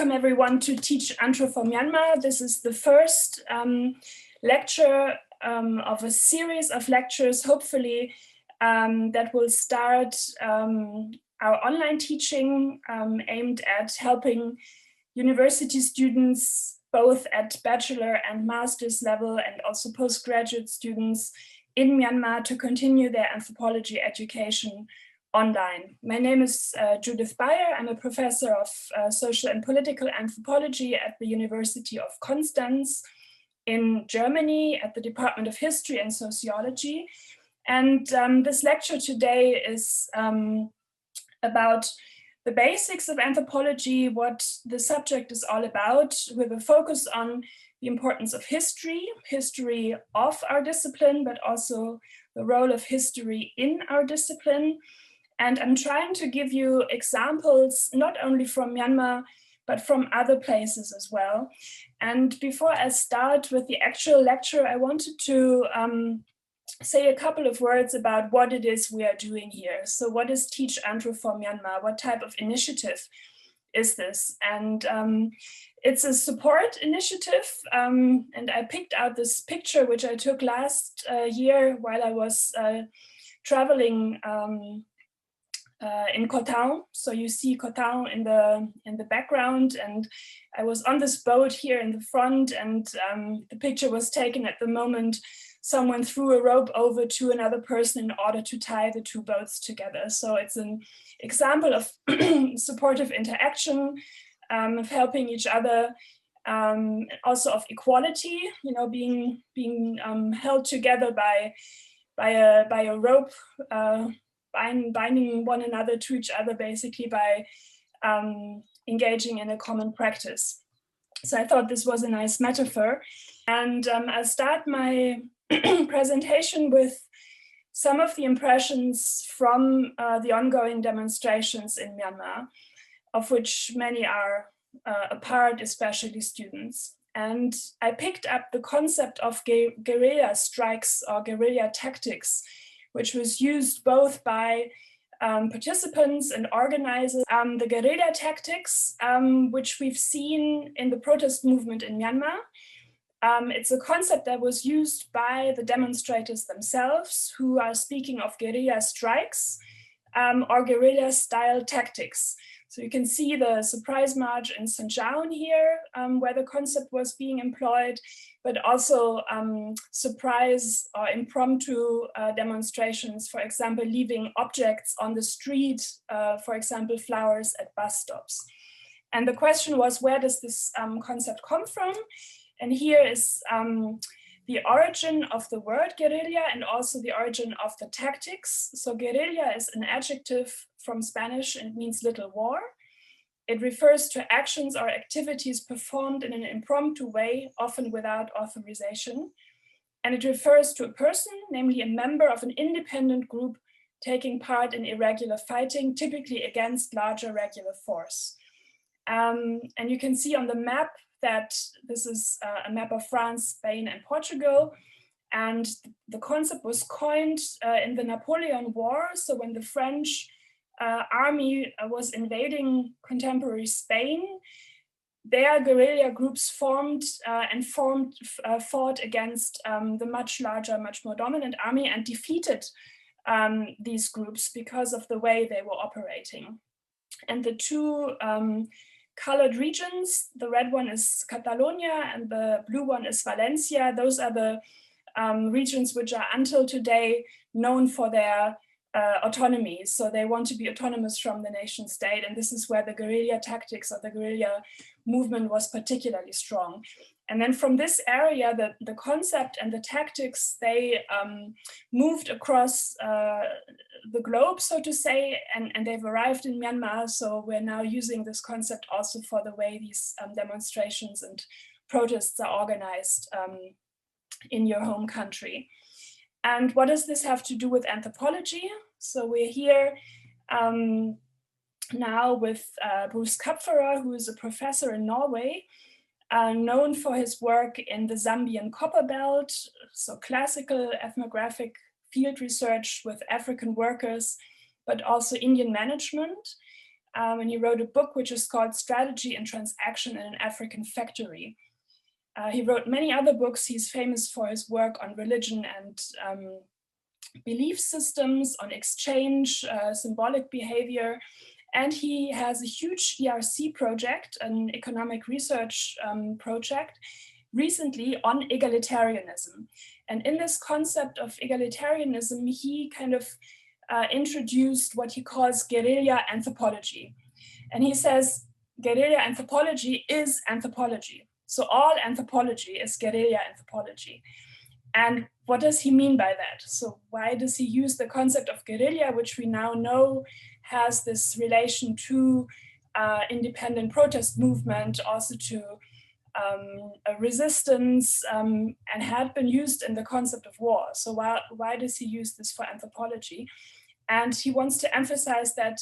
Welcome everyone to Teach Antro for Myanmar. This is the first lecture of a series of lectures, hopefully, that will start our online teaching aimed at helping university students, both at bachelor and master's level, and also postgraduate students in Myanmar to continue their anthropology education online. My name is Judith Bayer. I'm a professor of social and political anthropology at the University of Constance in Germany at the Department of History and Sociology. And this lecture today is about the basics of anthropology, what the subject is all about, with a focus on the importance of history of our discipline, but also the role of history in our discipline. And I'm trying to give you examples, not only from Myanmar, but from other places as well. And before I start with the actual lecture, I wanted to say a couple of words about what it is we are doing here. So what is Teach Antro for Myanmar? What type of initiative is this? And it's a support initiative. And I picked out this picture, which I took last year while I was traveling in Koh Tao. So you see Koh Tao in the background, and I was on this boat here in the front, and the picture was taken at the moment someone threw a rope over to another person in order to tie the two boats together. So it's an example of supportive interaction, of helping each other, also of equality, you know, being held together by a rope, binding one another to each other, basically by engaging in a common practice. So I thought this was a nice metaphor. And I'll start my presentation with some of the impressions from the ongoing demonstrations in Myanmar, of which many are a part, especially students. And I picked up the concept of guerrilla strikes or guerrilla tactics, which was used both by participants and organizers. The guerrilla tactics, which we've seen in the protest movement in Myanmar. It's a concept that was used by the demonstrators themselves, who are speaking of guerrilla strikes or guerrilla style tactics. So you can see the surprise march in Sanjaun here, where the concept was being employed, but also surprise or impromptu demonstrations, for example, leaving objects on the street, for example, flowers at bus stops. And the question was, where does this concept come from? And here is the origin of the word guerrilla and also the origin of the tactics. So guerrilla is an adjective from Spanish and it means little war. It refers to actions or activities performed in an impromptu way, often without authorization. And it refers to a person, namely a member of an independent group taking part in irregular fighting, typically against larger regular force. And you can see on the map that this is a map of France, Spain, and Portugal. And the concept was coined in the Napoleon War. So when the French army was invading contemporary Spain, their guerrilla groups formed and fought against the much larger, much more dominant army and defeated these groups because of the way they were operating. And the two colored regions, the red one is Catalonia and the blue one is Valencia. Those are the regions which are until today known for their autonomy. So they want to be autonomous from the nation state. And this is where the guerrilla tactics or the guerrilla movement was particularly strong. And then from this area, the concept and the tactics, they moved across the globe, so to say, and they've arrived in Myanmar. So we're now using this concept also for the way these demonstrations and protests are organized in your home country. And what does this have to do with anthropology? So we're here now with Bruce Kapferer, who is a professor in Norway, known for his work in the Zambian copper belt, so classical ethnographic field research with African workers, but also Indian management. and he wrote a book which is called Strategy and Transaction in an African Factory. He wrote many other books. He's famous for his work on religion and belief systems, on exchange, symbolic behavior. And he has a huge ERC project, an economic research project, recently on egalitarianism. And in this concept of egalitarianism, he kind of introduced what he calls guerrilla anthropology. And he says guerrilla anthropology is anthropology. So all anthropology is guerrilla anthropology. And what does he mean by that? So why does he use the concept of guerrilla, which we now know has this relation to independent protest movement, also to a resistance, and had been used in the concept of war. So why does he use this for anthropology? And he wants to emphasize that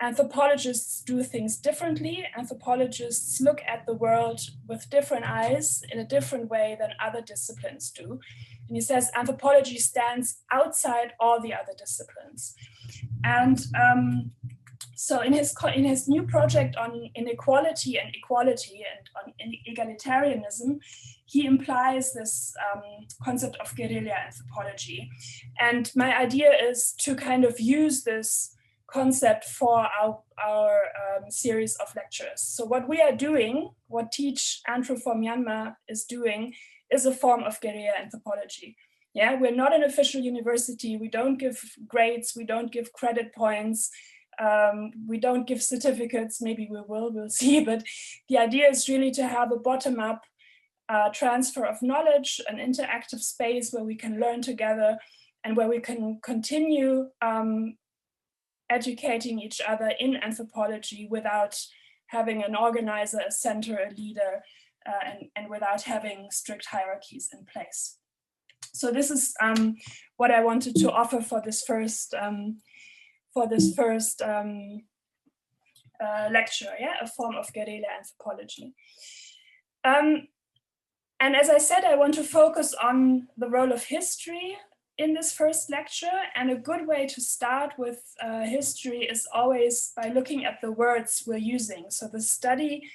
anthropologists do things differently. Anthropologists look at the world with different eyes in a different way than other disciplines do. And he says anthropology stands outside all the other disciplines. And so in his new project on inequality and equality and on egalitarianism, he implies this concept of guerrilla anthropology. And my idea is to kind of use this concept for our series of lectures. So what we are doing, what Teach Anthro for Myanmar is doing, is a form of guerrilla anthropology. Yeah, we're not an official university. We don't give grades. We don't give credit points. We don't give certificates. Maybe we will, we'll see. But the idea is really to have a bottom-up transfer of knowledge, an interactive space where we can learn together and where we can continue educating each other in anthropology without having an organizer, a center, a leader, and without having strict hierarchies in place. So this is what I wanted to offer for this first lecture, yeah, a form of guerrilla anthropology. And as I said, I want to focus on the role of history in this first lecture, and a good way to start with history is always by looking at the words we're using. So the study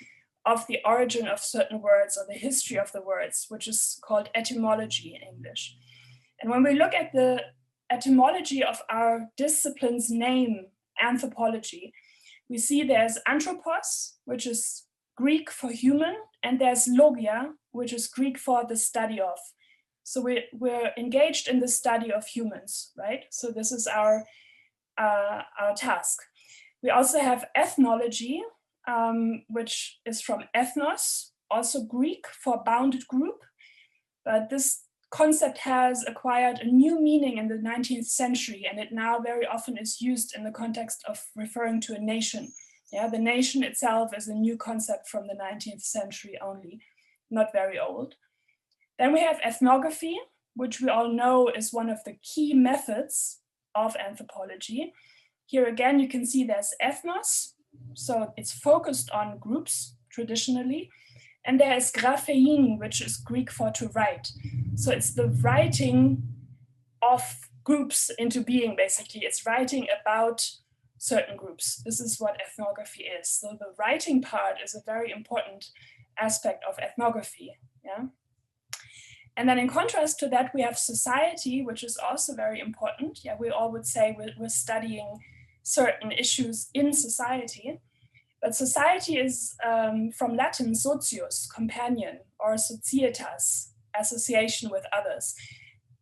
of the origin of certain words or the history of the words, which is called etymology in English. And when we look at the etymology of our discipline's name, anthropology, we see there's anthropos, which is Greek for human, and there's logia, which is Greek for the study of. So we're engaged in the study of humans, right? So this is our task. We also have ethnology, which is from ethnos, also Greek for bounded group. But this concept has acquired a new meaning in the 19th century, and it now very often is used in the context of referring to a nation. Yeah, the nation itself is a new concept from the 19th century only, not very old. Then we have ethnography, which we all know is one of the key methods of anthropology. Here again, you can see there's ethnos, so it's focused on groups traditionally. And there is graphein, which is Greek for to write. So it's the writing of groups into being, basically. It's writing about certain groups. This is what ethnography is. So the writing part is a very important aspect of ethnography. Yeah. And then in contrast to that, we have society, which is also very important. Yeah, we all would say we're studying certain issues in society. But society is from Latin socius, companion, or societas, association with others.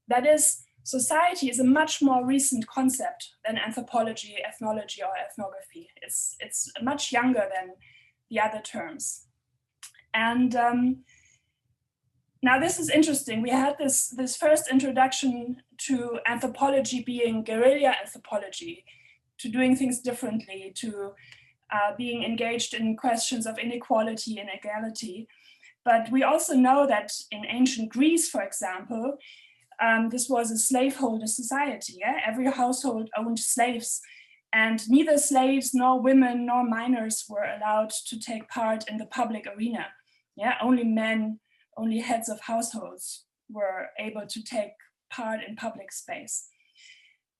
That is, society is a much more recent concept than anthropology, ethnology, or ethnography. It's much younger than the other terms. And now this is interesting. We had this first introduction to anthropology being guerrilla anthropology, to doing things differently, to being engaged in questions of inequality and equality. But we also know that in ancient Greece, for example, this was a slaveholder society. Yeah? Every household owned slaves, and neither slaves nor women nor minors were allowed to take part in the public arena. Yeah? Only men, only heads of households were able to take part in public space.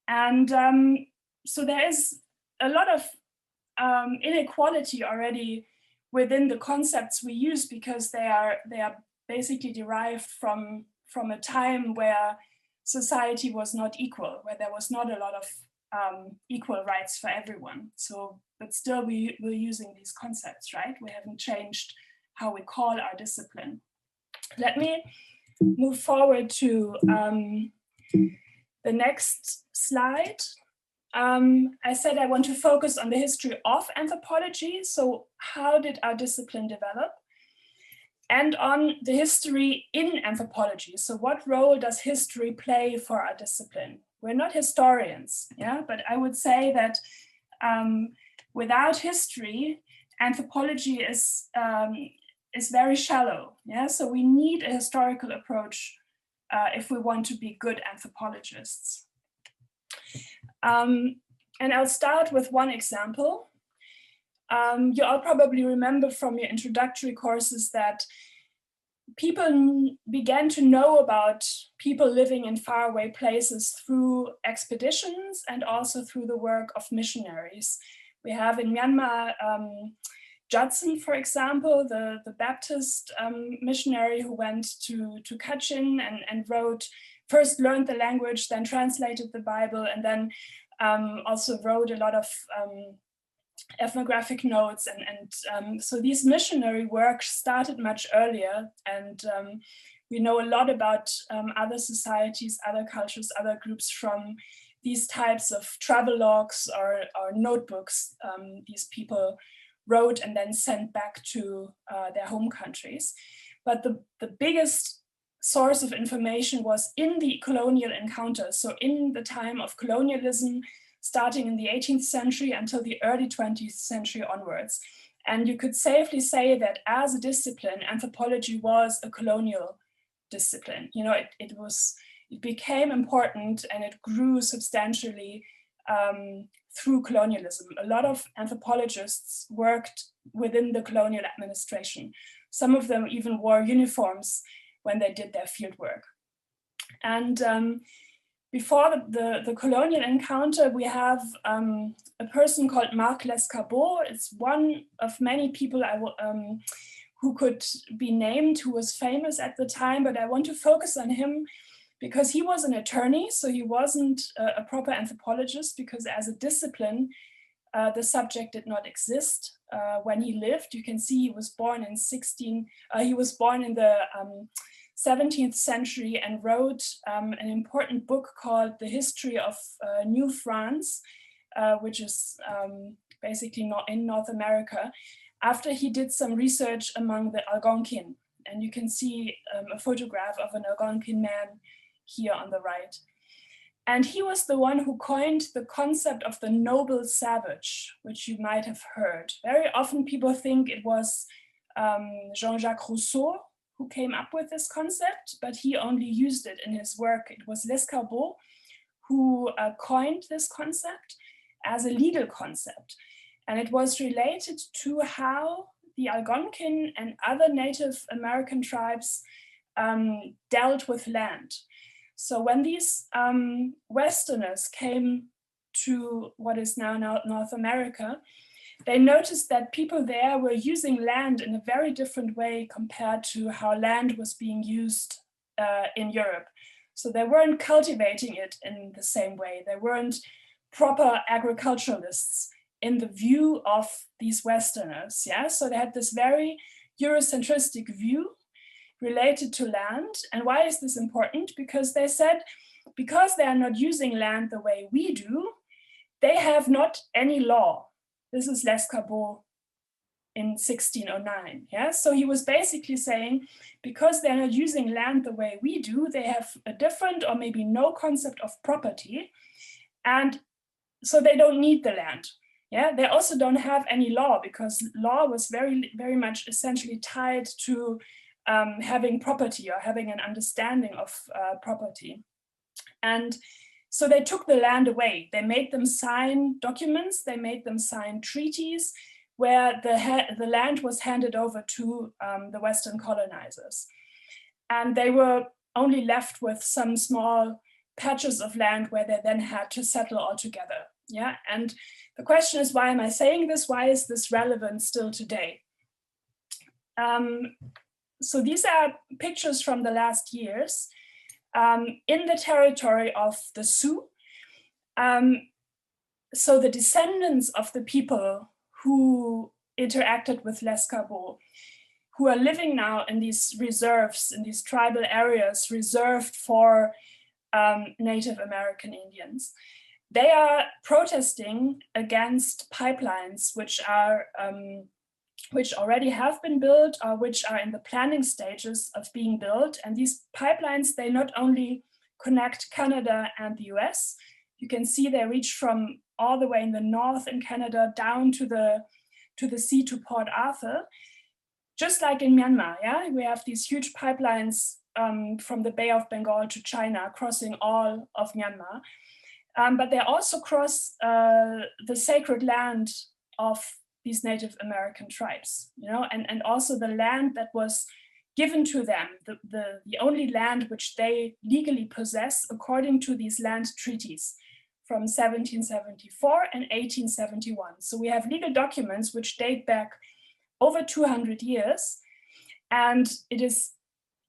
And so there is a lot of inequality already within the concepts we use, because they are basically derived from a time where society was not equal, where there was not a lot of equal rights for everyone. So, but still we're using these concepts, right? We haven't changed how we call our discipline. Let me move forward to the next slide. I said I want to focus on the history of anthropology. So how did our discipline develop? And on the history in anthropology. So what role does history play for our discipline? We're not historians, yeah, but I would say that without history, anthropology is very shallow, yeah. So we need a historical approach if we want to be good anthropologists. And I'll start with one example. You all probably remember from your introductory courses that people began to know about people living in faraway places through expeditions and also through the work of missionaries. We have in Myanmar, Judson, for example, the Baptist missionary who went to Kachin and first learned the language, then translated the Bible, and then also wrote a lot of ethnographic notes. And so these missionary work started much earlier. And we know a lot about other societies, other cultures, other groups from these types of travel logs or notebooks these people wrote and then sent back to their home countries. But the biggest source of information was in the colonial encounters. So in the time of colonialism, starting in the 18th century until the early 20th century onwards. And you could safely say that as a discipline, anthropology was a colonial discipline. You know, it became important and it grew substantially through colonialism. A lot of anthropologists worked within the colonial administration. Some of them even wore uniforms when they did their field work. And before the colonial encounter, we have a person called Marc Lescarbot. It's one of many people who could be named, who was famous at the time, but I want to focus on him because he was an attorney, so he wasn't a proper anthropologist, because as a discipline, the subject did not exist when he lived. You can see he was born in the 17th century and wrote an important book called The History of New France, which is basically not in North America, after he did some research among the Algonquin. And you can see a photograph of an Algonquin man here on the right. And he was the one who coined the concept of the noble savage, which you might have heard. Very often people think it was Jean-Jacques Rousseau who came up with this concept, but he only used it in his work. It was Lescarbot who coined this concept as a legal concept. And it was related to how the Algonquin and other Native American tribes dealt with land. So when these Westerners came to what is now North America, they noticed that people there were using land in a very different way compared to how land was being used in Europe. So they weren't cultivating it in the same way. They weren't proper agriculturalists in the view of these Westerners. Yeah? So they had this very Eurocentristic view related to land. And why is this important? Because they said, because they are not using land the way we do, they have not any law. This is Lescarbot in 1609. Yeah? So he was basically saying, because they're not using land the way we do, they have a different or maybe no concept of property. And so they don't need the land. Yeah, they also don't have any law, because law was very, very much essentially tied to having property or having an understanding of property. And so they took the land away. They made them sign documents, they made them sign treaties where the land was handed over to the Western colonizers. And they were only left with some small patches of land where they then had to settle all together. Yeah, and the question is, why am I saying this? Why is this relevant still today? So these are pictures from the last years in the territory of the Sioux. So the descendants of the people who interacted with Lescarbot, who are living now in these reserves, in these tribal areas reserved for Native American Indians, they are protesting against pipelines which already have been built or which are in the planning stages of being built. And these pipelines, they not only connect Canada and the US, you can see they reach from all the way in the north in Canada down to the sea to Port Arthur. Just like in Myanmar, yeah, we have these huge pipelines from the Bay of Bengal to China, crossing all of Myanmar. But they also cross the sacred land of these Native American tribes, you know, and also the land that was given to them, the only land which they legally possess according to these land treaties from 1774 and 1871. So we have legal documents which date back over 200 years. And it is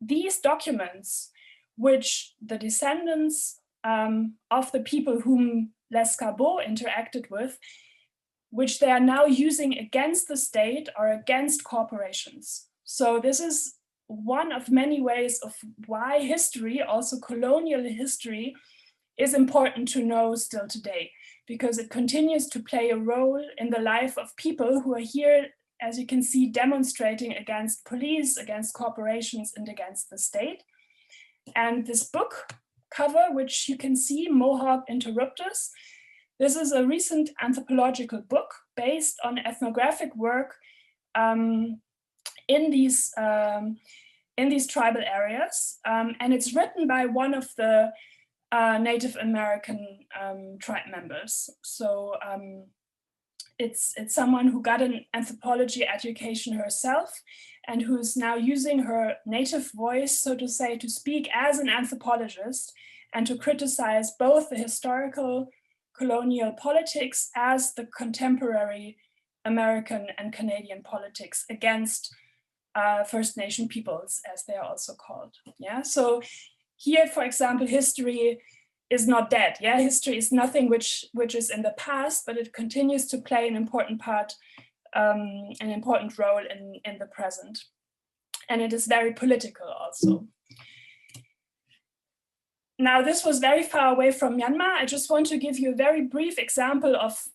these documents which the descendants of the people whom Lescarbot interacted with, which they are now using against the state or against corporations. So this is one of many ways of why history, also colonial history, is important to know still today, because it continues to play a role in the life of people who are here, as you can see, demonstrating against police, against corporations, and against the state. And this book cover, which you can see, Mohawk Interrupters, this is a recent anthropological book based on ethnographic work in these tribal areas. And it's written by one of the Native American tribe members. So it's someone who got an anthropology education herself and who's now using her native voice, so to say, to speak as an anthropologist and to criticize both the historical colonial politics as the contemporary American and Canadian politics against First Nation peoples, as they are also called. Yeah, so here, for example, history is not dead. Yeah, history is nothing which is in the past, but it continues to play an important part, an important role in the present. And it is very political also. Now, this was very far away from Myanmar. I just want to give you a very brief example of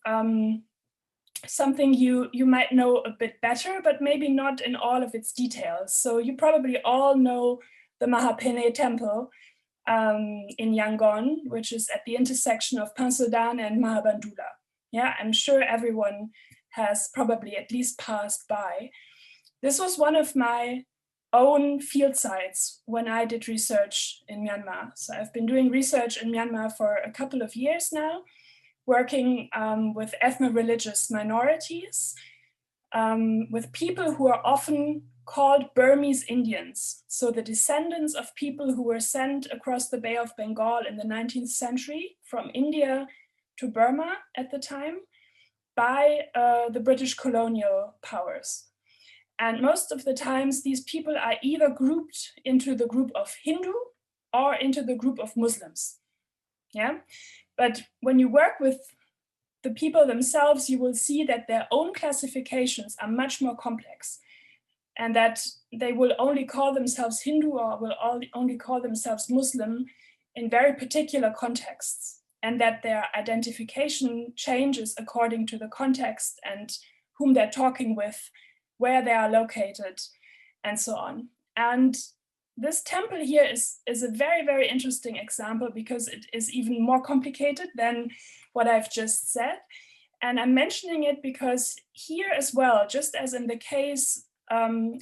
something you might know a bit better, but maybe not in all of its details. So you probably all know the Mahapene Temple in Yangon, which is at the intersection of Pansodan and Mahabandula. Yeah, I'm sure everyone has probably at least passed by. This was one of my own field sites when I did research in Myanmar. So I've been doing research in Myanmar for a couple of years now, working with ethno-religious minorities, with people who are often called Burmese Indians. So the descendants of people who were sent across the Bay of Bengal in the 19th century from India to Burma at the time by the British colonial powers. And most of the times these people are either grouped into the group of Hindu or into the group of Muslims. Yeah, but when you work with the people themselves, you will see that their own classifications are much more complex, and that they will only call themselves Hindu or will only call themselves Muslim in very particular contexts, and that their identification changes according to the context and whom they're talking with, where they are located, and so on. And this temple here is a very, very interesting example because it is even more complicated than what I've just said. And I'm mentioning it because here as well, just as in the case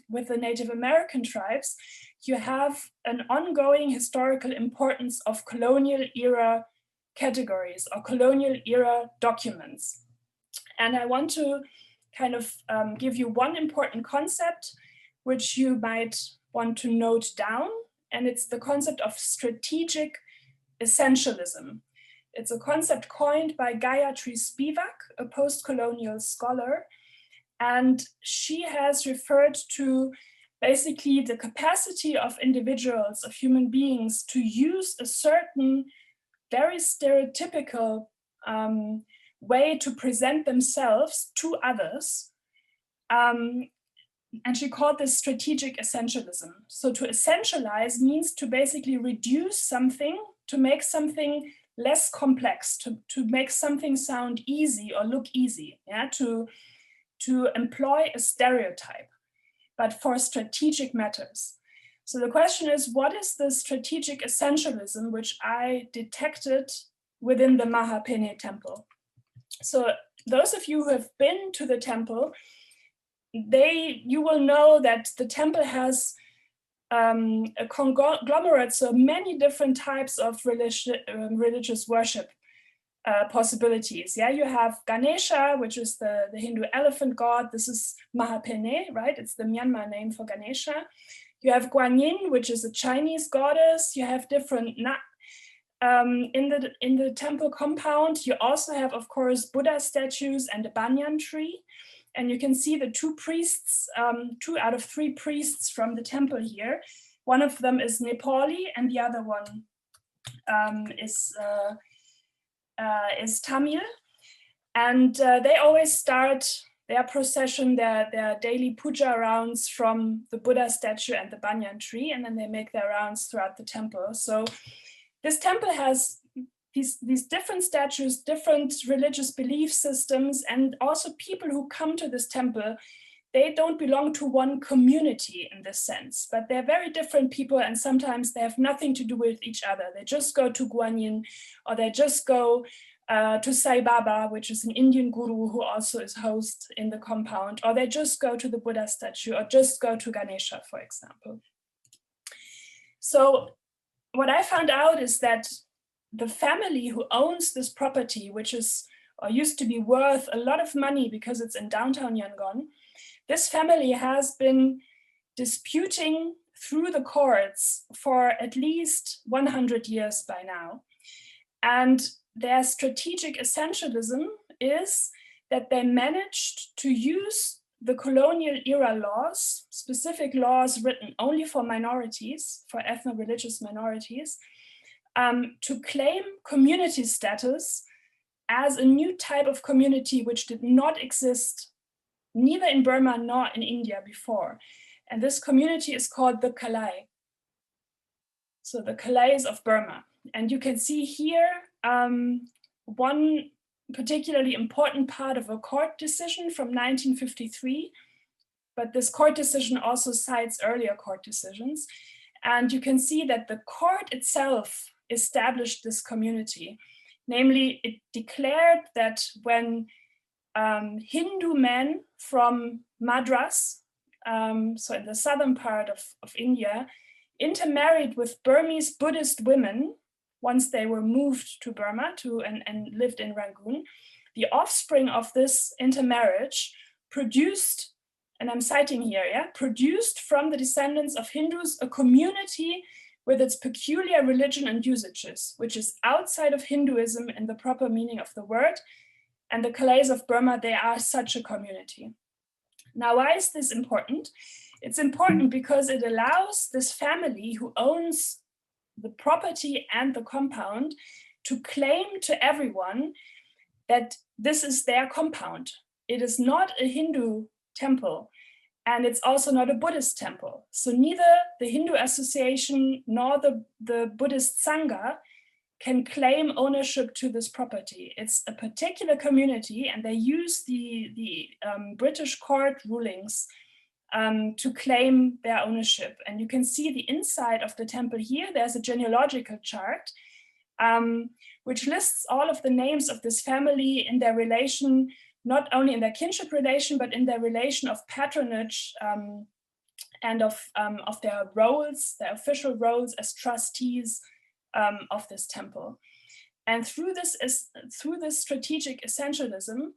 with the Native American tribes, you have an ongoing historical importance of colonial era categories or colonial era documents. And I want to kind of give you one important concept which you might want to note down, and it's the concept of strategic essentialism. It's a concept coined by Gayatri Spivak, a post-colonial scholar. And she has referred to basically the capacity of individuals, of human beings, to use a certain very stereotypical way to present themselves to others. And she called this strategic essentialism. So to essentialize means to basically reduce something, to make something less complex, to make something sound easy or look easy, yeah? To employ a stereotype, but for strategic matters. So the question is, what is the strategic essentialism which I detected within the Mahapene temple? So those of you who have been to the temple, you will know that the temple has a conglomerate, so many different types of religious worship possibilities. Yeah, you have Ganesha, which is the Hindu elephant god. This is Mahapene, right? It's the Myanmar name for Ganesha. You have Guanyin, which is a Chinese goddess. You have different in the temple compound. You also have, of course, Buddha statues and a banyan tree. And you can see the two priests, 2 out of 3 priests from the temple here. One of them is Nepali, and the other one is Tamil. And they always start their procession, their daily puja rounds from the Buddha statue and the banyan tree, and then they make their rounds throughout the temple. So this temple has these different statues, different religious belief systems, and also people who come to this temple, they don't belong to one community in this sense, but they're very different people, and sometimes they have nothing to do with each other. They just go to Guanyin, or they just go to Sai Baba, which is an Indian guru who also is host in the compound, or they just go to the Buddha statue, or just go to Ganesha, for example. So what I found out is that the family who owns this property, which is or used to be worth a lot of money because it's in downtown Yangon, this family has been disputing through the courts for at least 100 years by now. And their strategic essentialism is that they managed to use the colonial era laws, specific laws written only for minorities, for ethno-religious minorities, to claim community status as a new type of community which did not exist neither in Burma nor in India before. And this community is called the Kalai. So the Kalais of Burma. And you can see here one particularly important part of a court decision from 1953, but this court decision also cites earlier court decisions. And you can see that the court itself established this community. Namely, it declared that when Hindu men from Madras, so in the southern part of India, intermarried with Burmese Buddhist women, once they were moved to Burma and lived in Rangoon, the offspring of this intermarriage produced, and I'm citing here, yeah, produced from the descendants of Hindus a community with its peculiar religion and usages, which is outside of Hinduism in the proper meaning of the word. And the Kalais of Burma, they are such a community. Now, why is this important? It's important because it allows this family who owns the property and the compound to claim to everyone that this is their compound. It is not a Hindu temple, and it's also not a Buddhist temple. So neither the Hindu association nor the Buddhist Sangha can claim ownership to this property. It's a particular community, and they use the British court rulings to claim their ownership. And you can see the inside of the temple here. There's a genealogical chart, which lists all of the names of this family in their relation, not only in their kinship relation, but in their relation of patronage and of their roles, their official roles as trustees of this temple. And through this strategic essentialism,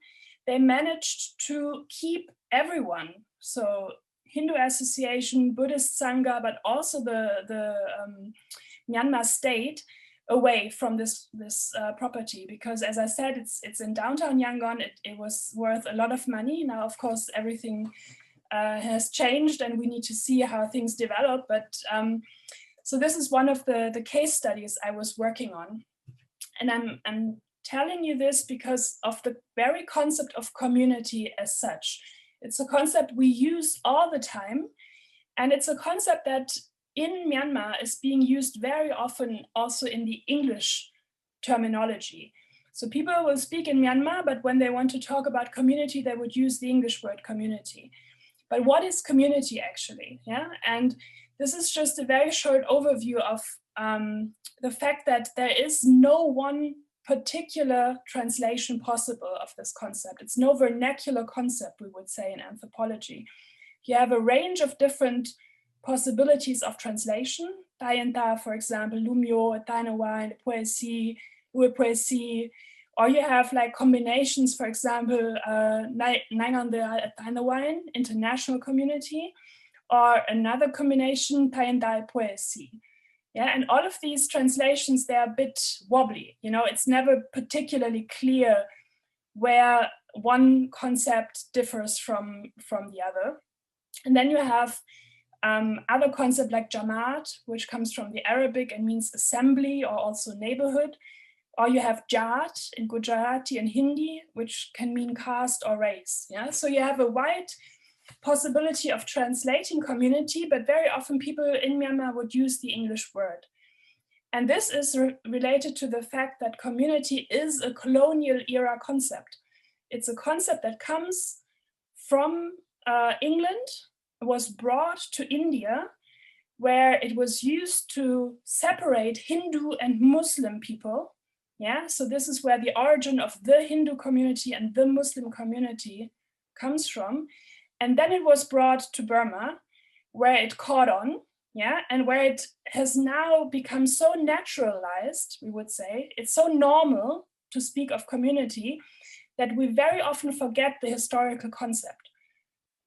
they managed to keep everyone, so Hindu association, Buddhist Sangha, but also the Myanmar state, away from this property, because as I said, it's in downtown Yangon. It was worth a lot of money. Now, of course, everything has changed and we need to see how things develop. But so this is one of the case studies I was working on. And I'm telling you this because of the very concept of community as such. It's a concept we use all the time. And it's a concept that in Myanmar is being used very often also in the English terminology. So people will speak in Myanmar, but when they want to talk about community, they would use the English word community. But what is community actually? Yeah, and this is just a very short overview of the fact that there is no one particular translation possible of this concept. It's no vernacular concept, we would say in anthropology. You have a range of different possibilities of translation. Tayenta, for example, Lumyo, Tainawa, Poesi, Poesi, or you have like combinations, for example, Naingande Tainawan, international community, or another combination, Tayendai Poesi. Yeah, and all of these translations, they're a bit wobbly. You know, it's never particularly clear where one concept differs from the other. And then you have other concepts like Jamaat, which comes from the Arabic and means assembly or also neighborhood. Or you have Jat in Gujarati and Hindi, which can mean caste or race. Yeah, so you have a wide possibility of translating community, but very often people in Myanmar would use the English word. And this is related to the fact that community is a colonial era concept. It's a concept that comes from England, was brought to India, where it was used to separate Hindu and Muslim people. Yeah, so this is where the origin of the Hindu community and the Muslim community comes from. And then it was brought to Burma, where it caught on, yeah, and where it has now become so naturalized, we would say, it's so normal to speak of community that we very often forget the historical concept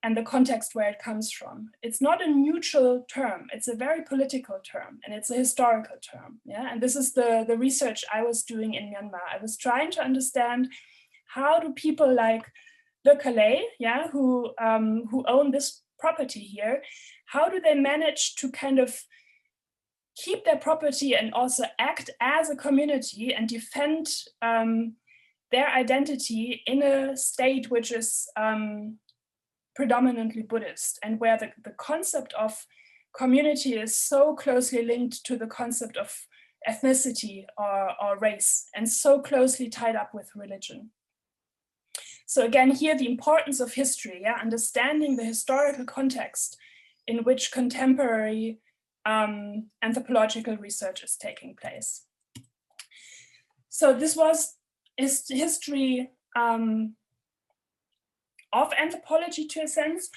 and the context where it comes from. It's not a neutral term, it's a very political term, and it's a historical term, yeah? And this is the research I was doing in Myanmar. I was trying to understand how do people like the Calais, yeah, who own this property here, how do they manage to kind of keep their property and also act as a community and defend their identity in a state which is predominantly Buddhist, and where the concept of community is so closely linked to the concept of ethnicity or race, and so closely tied up with religion. So again, here the importance of history, yeah, understanding the historical context in which contemporary anthropological research is taking place. So this was history of anthropology to a sense.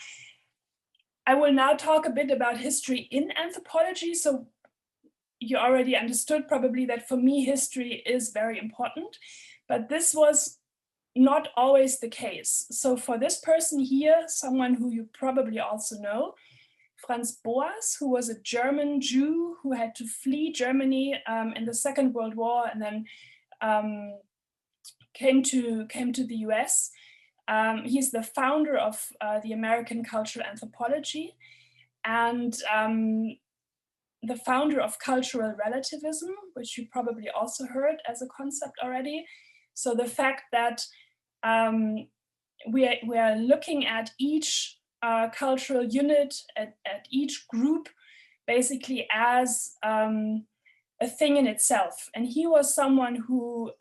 I will now talk a bit about history in anthropology. So you already understood probably that for me, history is very important, but this was not always the case. So for this person here, someone who you probably also know, Franz Boas, who was a German Jew who had to flee Germany in the Second World War and then came to the US. He's the founder of the American Cultural Anthropology and the founder of cultural relativism, which you probably also heard as a concept already. So the fact that we are looking at each cultural unit, at each group, basically as a thing in itself. And he was someone who,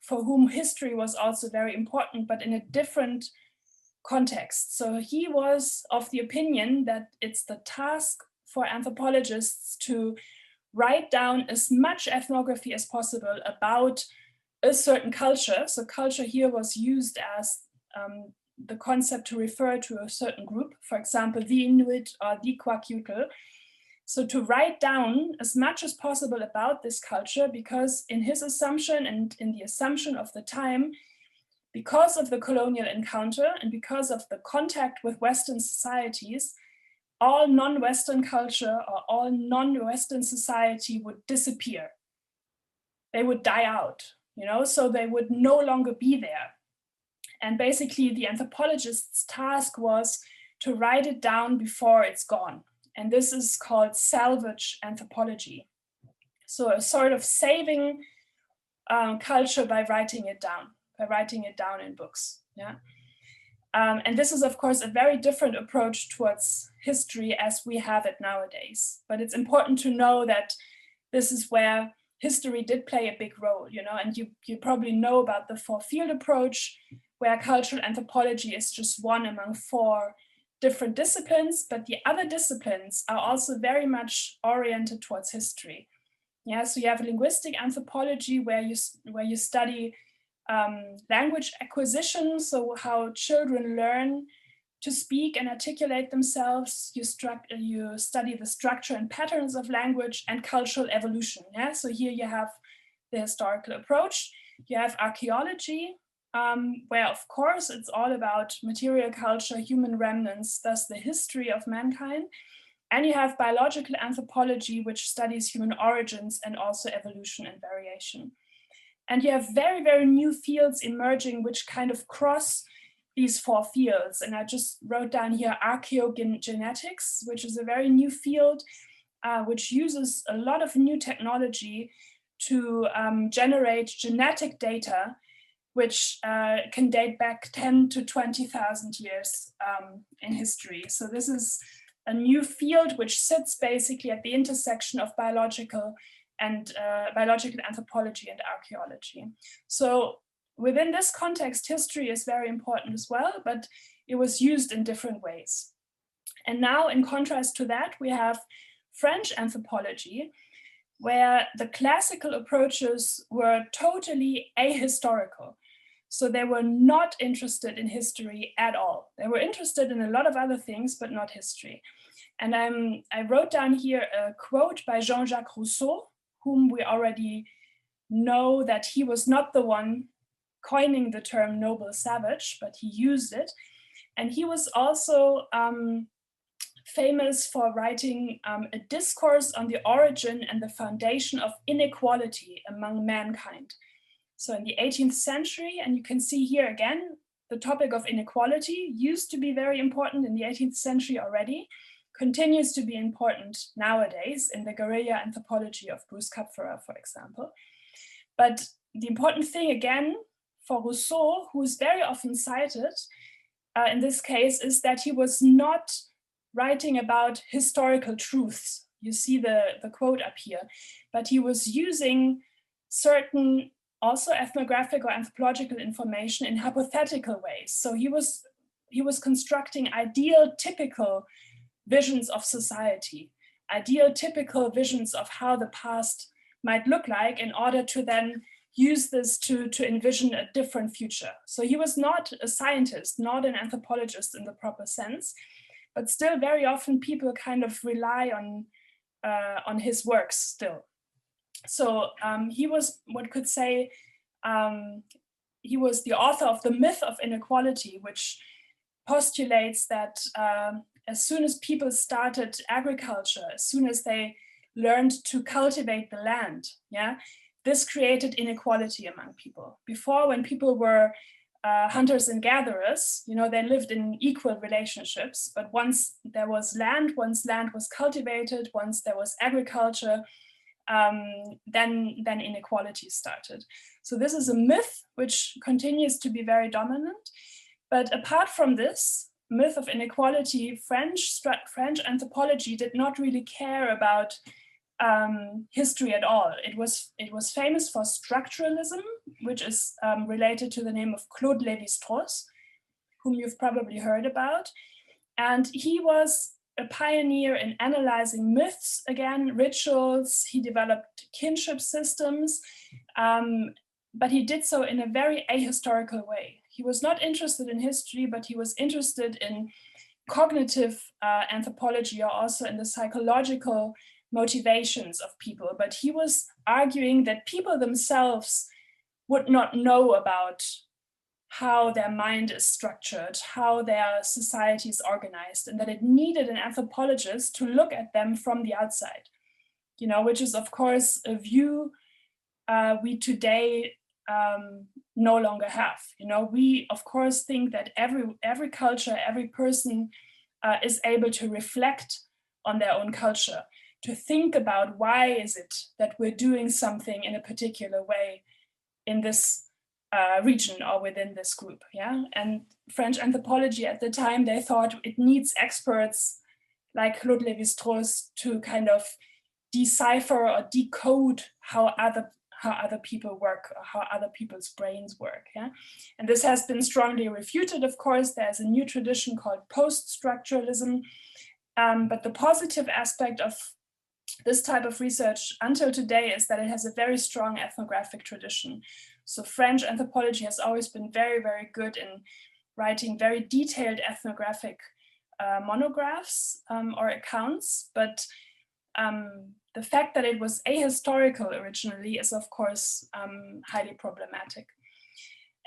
for whom history was also very important, but in a different context. So he was of the opinion that it's the task for anthropologists to write down as much ethnography as possible about a certain culture. So culture here was used as the concept to refer to a certain group, for example, the Inuit or the Kwakiutl. So to write down as much as possible about this culture, because in his assumption and in the assumption of the time, because of the colonial encounter and because of the contact with Western societies, all non-Western culture or all non-Western society would disappear. they would die out, so they would no longer be there. And basically the anthropologist's task was to write it down before it's gone. And this is called salvage anthropology. So a sort of saving culture by writing it down in books. Yeah. And this is, of course, a very different approach towards history as we have it nowadays. But it's important to know that this is where history did play a big role, and you probably know about the four-field approach, where cultural anthropology is just one among four different disciplines, but the other disciplines are also very much oriented towards history. Yeah, so you have linguistic anthropology where you study language acquisition, so how children learn to speak and articulate themselves. You study the structure and patterns of language and cultural evolution. Yeah, so here you have the historical approach. You have archaeology, where of course it's all about material culture, human remnants, thus the history of mankind. And you have biological anthropology, which studies human origins and also evolution and variation. And you have very, very new fields emerging, which kind of cross these four fields. And I just wrote down here archaeogenetics, which is a very new field, which uses a lot of new technology to generate genetic data, which can date back 10 to 20,000 years in history. So this is a new field which sits basically at the intersection of biological anthropology and archaeology. So within this context, history is very important as well, but it was used in different ways. And now, in contrast to that, we have French anthropology, where the classical approaches were totally ahistorical. So they were not interested in history at all. They were interested in a lot of other things, but not history. And I wrote down here a quote by Jean-Jacques Rousseau, whom we already know that he was not the one coining the term noble savage, but he used it. And he was also famous for writing a discourse on the origin and the foundation of inequality among mankind. So in the 18th century, and you can see here again, the topic of inequality used to be very important in the 18th century already, continues to be important nowadays in the guerrilla anthropology of Bruce Kupferer, for example. But the important thing again for Rousseau, who is very often cited in this case, is that he was not writing about historical truths. You see the quote up here, but he was using certain also ethnographic or anthropological information in hypothetical ways. So he was constructing ideal, typical visions of society, ideal, typical visions of how the past might look like in order to then use this to envision a different future. So he was not a scientist, not an anthropologist in the proper sense, but still very often people kind of rely on his works still. So he was, one could say, he was the author of the myth of inequality, which postulates that as soon as people started agriculture, as soon as they learned to cultivate the land, yeah, this created inequality among people. Before, when people were hunters and gatherers, they lived in equal relationships. But once there was land, once land was cultivated, once there was agriculture, then inequality started. So this is a myth which continues to be very dominant. But apart from this myth of inequality, French anthropology did not really care about history at all. It was famous for structuralism, which is related to the name of Claude Lévi-Strauss, whom you've probably heard about. And he was a pioneer in analyzing myths, again, rituals. He developed kinship systems, but he did so in a very ahistorical way. He was not interested in history, but he was interested in cognitive anthropology, or also in the psychological motivations of people. But he was arguing that people themselves would not know about how their mind is structured, how their society is organized, and that it needed an anthropologist to look at them from the outside, which is of course a view we today no longer have. You know, we of course think that every culture, every person is able to reflect on their own culture, to think about why is it that we're doing something in a particular way in this region or within this group. Yeah, and French anthropology at the time, they thought it needs experts like Claude Lévi-Strauss to kind of decipher or decode how other people work, or how other people's brains work. Yeah, and this has been strongly refuted. Of course, there's a new tradition called post-structuralism, but the positive aspect of this type of research until today is that it has a very strong ethnographic tradition. So French anthropology has always been very, very good in writing very detailed ethnographic monographs or accounts, but the fact that it was ahistorical originally is of course highly problematic.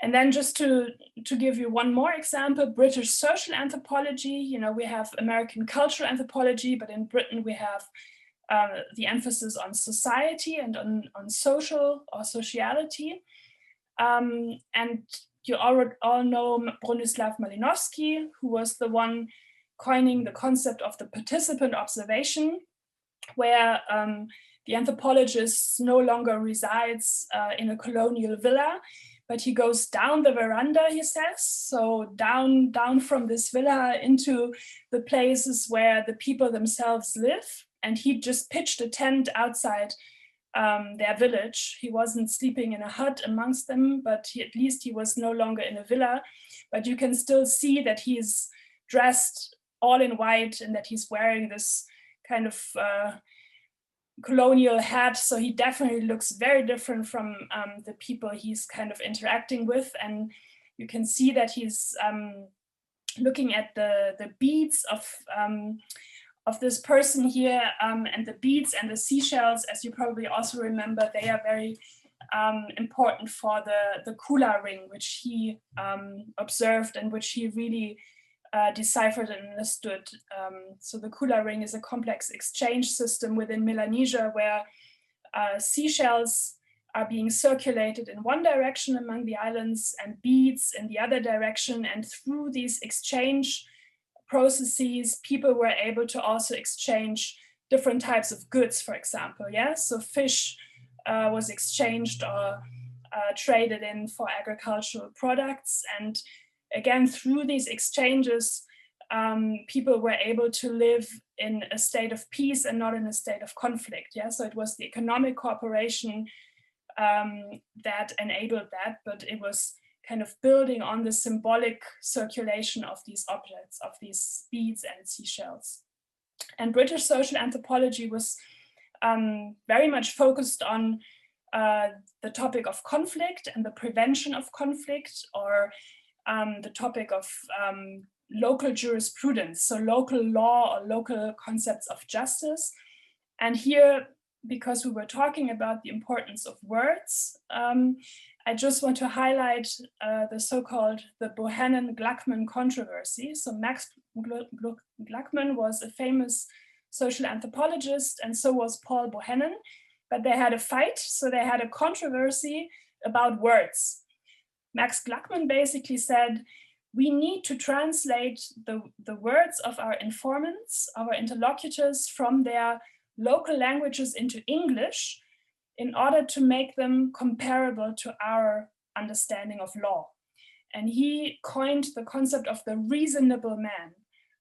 And then just to give you one more example, British social anthropology, you know, we have American cultural anthropology, but in Britain we have the emphasis on society and on social or sociality. And you all know Bronislaw Malinowski, who was the one coining the concept of the participant observation, where the anthropologist no longer resides in a colonial villa, but he goes down the veranda, he says, so down from this villa into the places where the people themselves live. And he just pitched a tent outside their village. He wasn't sleeping in a hut amongst them, but at least he was no longer in a villa. But you can still see that he's dressed all in white and that he's wearing this kind of colonial hat. So he definitely looks very different from the people he's kind of interacting with. And you can see that he's looking at the beads of this person here, and the beads and the seashells, as you probably also remember, they are very important for the Kula ring, which he observed and which he really deciphered and understood. So the Kula ring is a complex exchange system within Melanesia where seashells are being circulated in one direction among the islands and beads in the other direction. And through these exchange processes, people were able to also exchange different types of goods, for example. Yeah, so fish was exchanged or traded in for agricultural products. And again, through these exchanges, people were able to live in a state of peace and not in a state of conflict. Yeah, so it was the economic cooperation that enabled that, but it was kind of building on the symbolic circulation of these objects, of these beads and seashells. And British social anthropology was very much focused on the topic of conflict and the prevention of conflict, or the topic of local jurisprudence, so local law or local concepts of justice. And here, because we were talking about the importance of words, I just want to highlight the so-called the Bohannon-Gluckman controversy. So Max Gluckman was a famous social anthropologist, and so was Paul Bohannon, but they had a fight, so they had a controversy about words. Max Gluckman basically said, we need to translate the words of our informants, our interlocutors, from their local languages into English in order to make them comparable to our understanding of law. And he coined the concept of the reasonable man.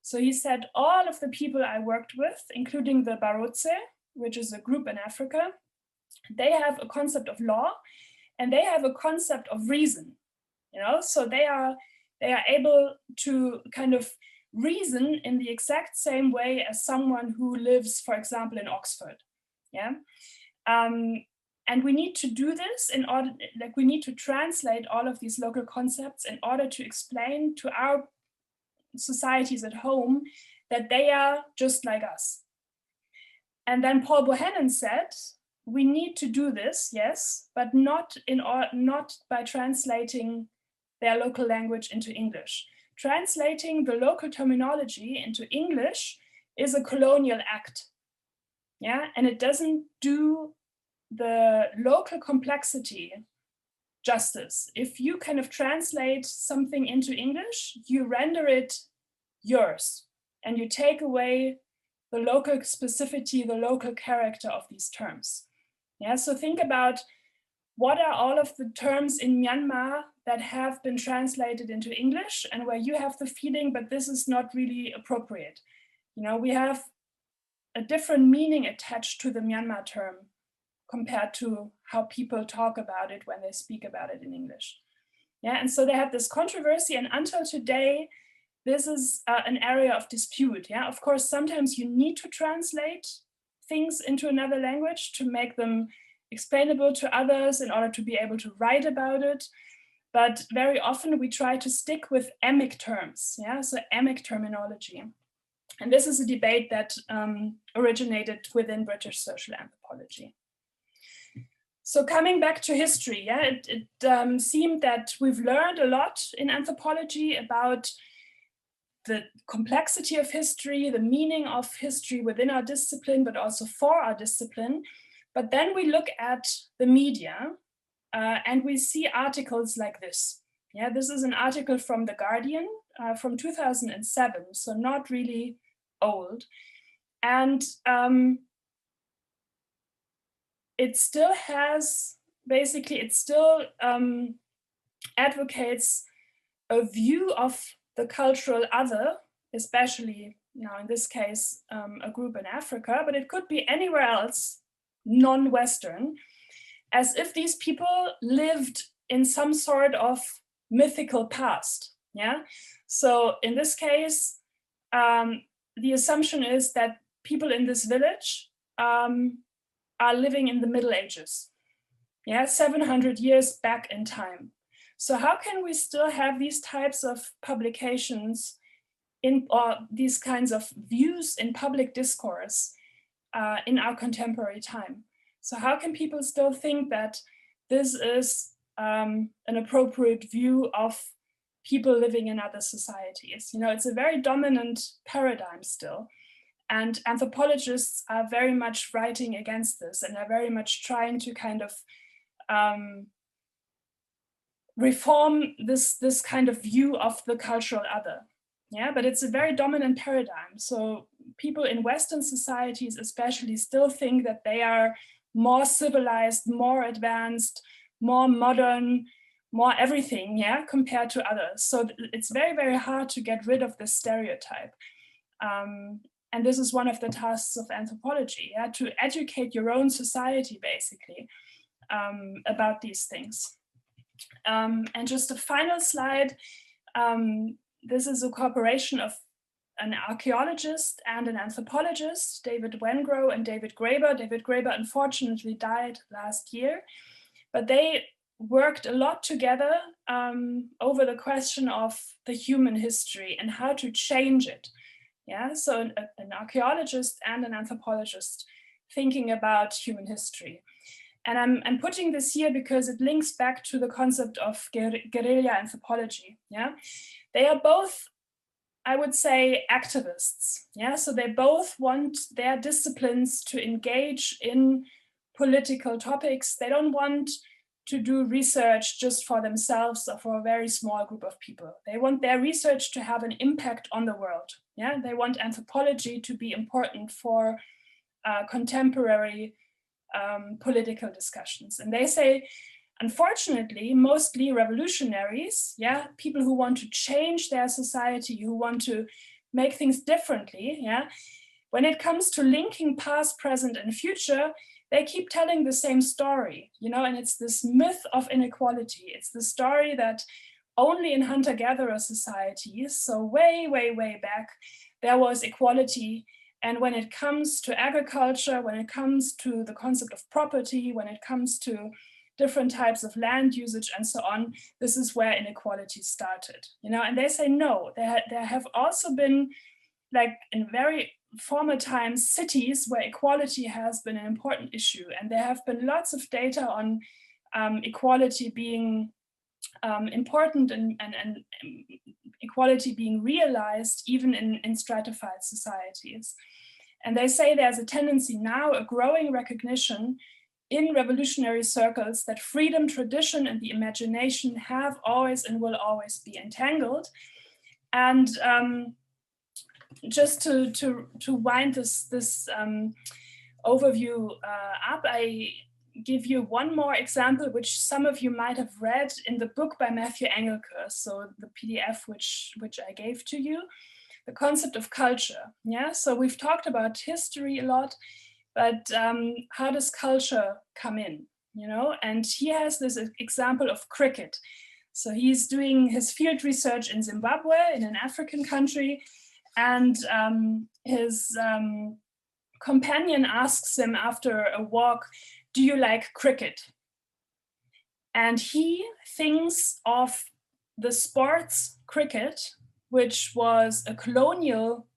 So he said, all of the people I worked with, including the Barotse, which is a group in Africa, they have a concept of law and they have a concept of reason. You know, so they are able to kind of reason in the exact same way as someone who lives, for example, in Oxford. Yeah. And we need to do this in order, like we need to translate all of these local concepts in order to explain to our societies at home that they are just like us. And then Paul Bohannon said, we need to do this, yes, but not by translating their local language into English. Translating the local terminology into English is a colonial act. Yeah, and it doesn't do the local complexity justice. If you kind of translate something into English, you render it yours, and you take away the local specificity, the local character of these terms. Yeah, so think about what are all of the terms in Myanmar that have been translated into English and where you have the feeling, but this is not really appropriate. You know, we have a different meaning attached to the Myanmar term compared to how people talk about it when they speak about it in English. Yeah, and so they have this controversy, and until today, this is an area of dispute. Yeah, of course, sometimes you need to translate things into another language to make them explainable to others in order to be able to write about it. But very often we try to stick with emic terms, yeah, so emic terminology. And this is a debate that originated within British social anthropology. So coming back to history, yeah, it seemed that we've learned a lot in anthropology about the complexity of history, the meaning of history within our discipline, but also for our discipline. But then we look at the media and we see articles like this. Yeah, this is an article from The Guardian from 2007, so not really old. And it still has, basically, it still advocates a view of the cultural other, especially now in this case, a group in Africa, but it could be anywhere else, non-Western, as if these people lived in some sort of mythical past. Yeah. So in this case, the assumption is that people in this village are living in the Middle Ages. Yeah, 700 years back in time. So how can we still have these types of publications or these kinds of views in public discourse in our contemporary time? So how can people still think that this is an appropriate view of people living in other societies? You know, it's a very dominant paradigm still. And anthropologists are very much writing against this and are very much trying to kind of reform this kind of view of the cultural other. Yeah, but it's a very dominant paradigm. So people in Western societies especially still think that they are more civilized, more advanced, more modern, more everything, yeah, compared to others. So it's very, very hard to get rid of this stereotype. And this is one of the tasks of anthropology, yeah, to educate your own society, basically, about these things. And just a final slide. This is a cooperation of an archaeologist and an anthropologist, David Wengrow and David Graeber. David Graeber unfortunately died last year, but they worked a lot together over the question of the human history and how to change it. Yeah, so an archaeologist and an anthropologist thinking about human history. And I'm putting this here because it links back to the concept of guerrilla anthropology. Yeah, they are both, I would say, activists. Yeah, so they both want their disciplines to engage in political topics. They don't want to do research just for themselves or for a very small group of people. They want their research to have an impact on the world. Yeah, they want anthropology to be important for contemporary political discussions. And they say, unfortunately, mostly revolutionaries, yeah, people who want to change their society, who want to make things differently, yeah, when it comes to linking past, present, and future, they keep telling the same story, you know, and it's this myth of inequality. It's the story that only in hunter-gatherer societies, so way, way, way back, there was equality. And when it comes to agriculture, when it comes to the concept of property, when it comes to different types of land usage and so on, this is where inequality started, you know. And they say, no, there have also been, like in very former times, cities where equality has been an important issue. And there have been lots of data on equality being important and equality being realized even in stratified societies. And they say there's a tendency now, a growing recognition in revolutionary circles that freedom, tradition, and the imagination have always and will always be entangled. And just to wind this overview up, I give you one more example, which some of you might have read in the book by Matthew Engelke, so the PDF which I gave to you, the concept of culture. Yeah, so we've talked about history a lot, but how does culture come in? You know, and he has this example of cricket. So he's doing his field research in Zimbabwe, in an African country, and his companion asks him after a walk, "Do you like cricket?" And he thinks of the sports cricket, which was a colonial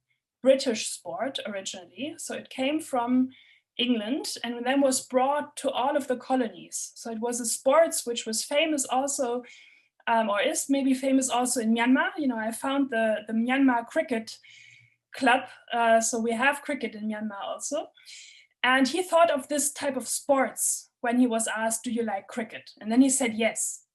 British sport originally. So it came from England and then was brought to all of the colonies. So it was a sports which was famous also, or is maybe famous also in Myanmar. You know, I found the Myanmar Cricket Club. So we have cricket in Myanmar also. And he thought of this type of sports when he was asked, "Do you like cricket?" And then he said yes.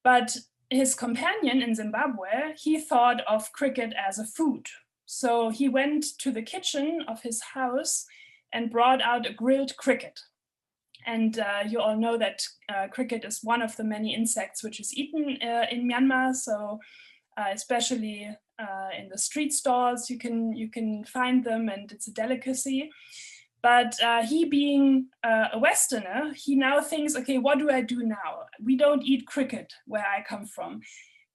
But his companion in Zimbabwe, he thought of cricket as a food. So he went to the kitchen of his house and brought out a grilled cricket. And you all know that cricket is one of the many insects which is eaten in Myanmar. So especially in the street stalls, you can find them, and it's a delicacy. But he being a Westerner, he now thinks, okay, what do I do now? We don't eat cricket where I come from.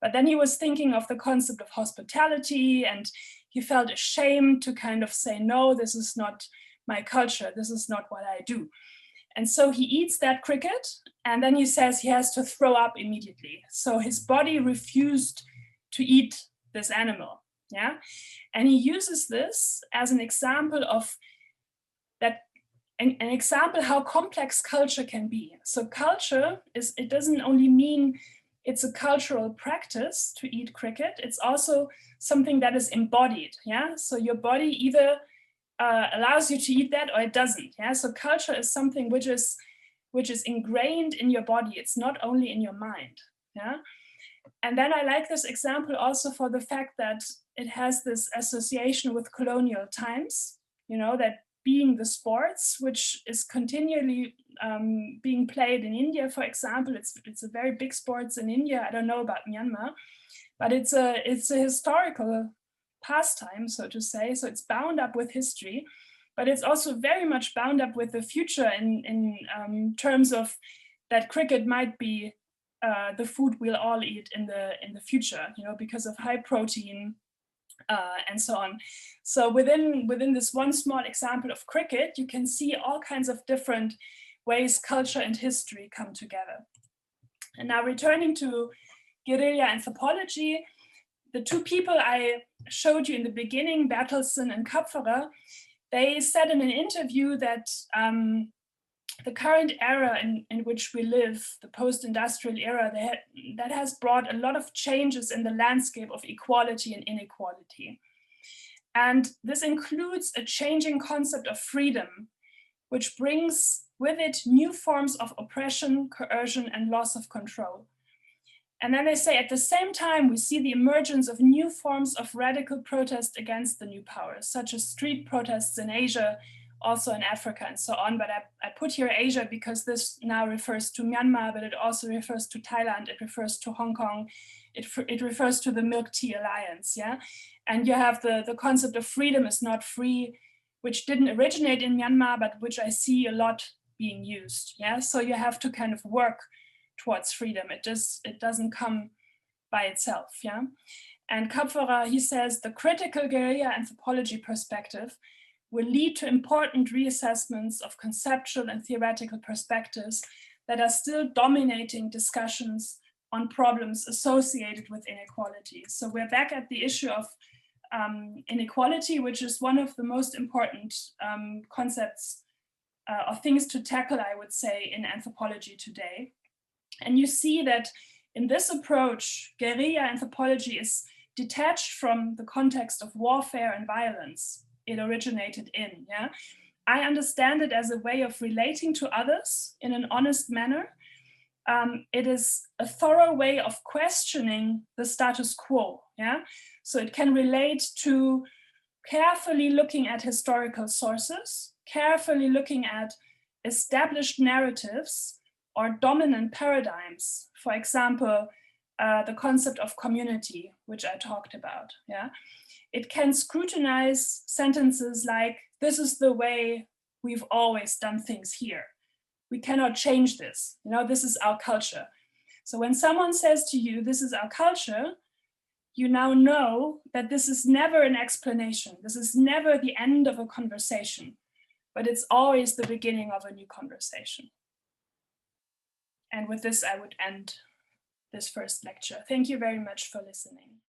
But then he was thinking of the concept of hospitality, and he felt ashamed to kind of say, no, this is not my culture. This is not what I do. And so he eats that cricket, and then he says he has to throw up immediately. So his body refused to eat this animal. Yeah. And he uses this as an example of that, an example how complex culture can be. So culture is, it doesn't only mean it's a cultural practice to eat cricket, it's also something that is embodied. Yeah. So your body either allows you to eat that or it doesn't. Yeah. So culture is something which is ingrained in your body. It's not only in your mind. Yeah. And then I like this example also for the fact that it has this association with colonial times, you know, that being the sports, which is continually being played in India, for example, it's a very big sports in India. I don't know about Myanmar, but it's a historical pastime, so to say. So it's bound up with history, but it's also very much bound up with the future in terms of that cricket might be the food we'll all eat in the future, you know, because of high protein and so on. So within this one small example of cricket, you can see all kinds of different ways culture and history come together. And now returning to guerrilla anthropology, the two people I showed you in the beginning, Bertelsen and Kapferer, they said in an interview that the current era in which we live, the post-industrial era, that has brought a lot of changes in the landscape of equality and inequality. And this includes a changing concept of freedom, which brings with it new forms of oppression, coercion, and loss of control. And then they say, at the same time, we see the emergence of new forms of radical protest against the new powers, such as street protests in Asia, also in Africa and so on. But I put here Asia because this now refers to Myanmar, but it also refers to Thailand, it refers to Hong Kong, it refers to the Milk Tea Alliance, yeah? And you have the concept of freedom is not free, which didn't originate in Myanmar, but which I see a lot being used, yeah? So you have to kind of work towards freedom. It doesn't come by itself, yeah? And Kapferer, he says, the critical guerrilla anthropology perspective will lead to important reassessments of conceptual and theoretical perspectives that are still dominating discussions on problems associated with inequality. So we're back at the issue of inequality, which is one of the most important concepts or things to tackle, I would say, in anthropology today. And you see that in this approach, guerrilla anthropology is detached from the context of warfare and violence it originated in, yeah? I understand it as a way of relating to others in an honest manner. It is a thorough way of questioning the status quo. Yeah, so it can relate to carefully looking at historical sources, carefully looking at established narratives or dominant paradigms. For example, the concept of community, which I talked about. Yeah, it can scrutinize sentences like, "This is the way we've always done things here. We cannot change this. You know, this is our culture." So when someone says to you, "This is our culture," you now know that this is never an explanation. This is never the end of a conversation, but it's always the beginning of a new conversation. And with this, I would end this first lecture. Thank you very much for listening.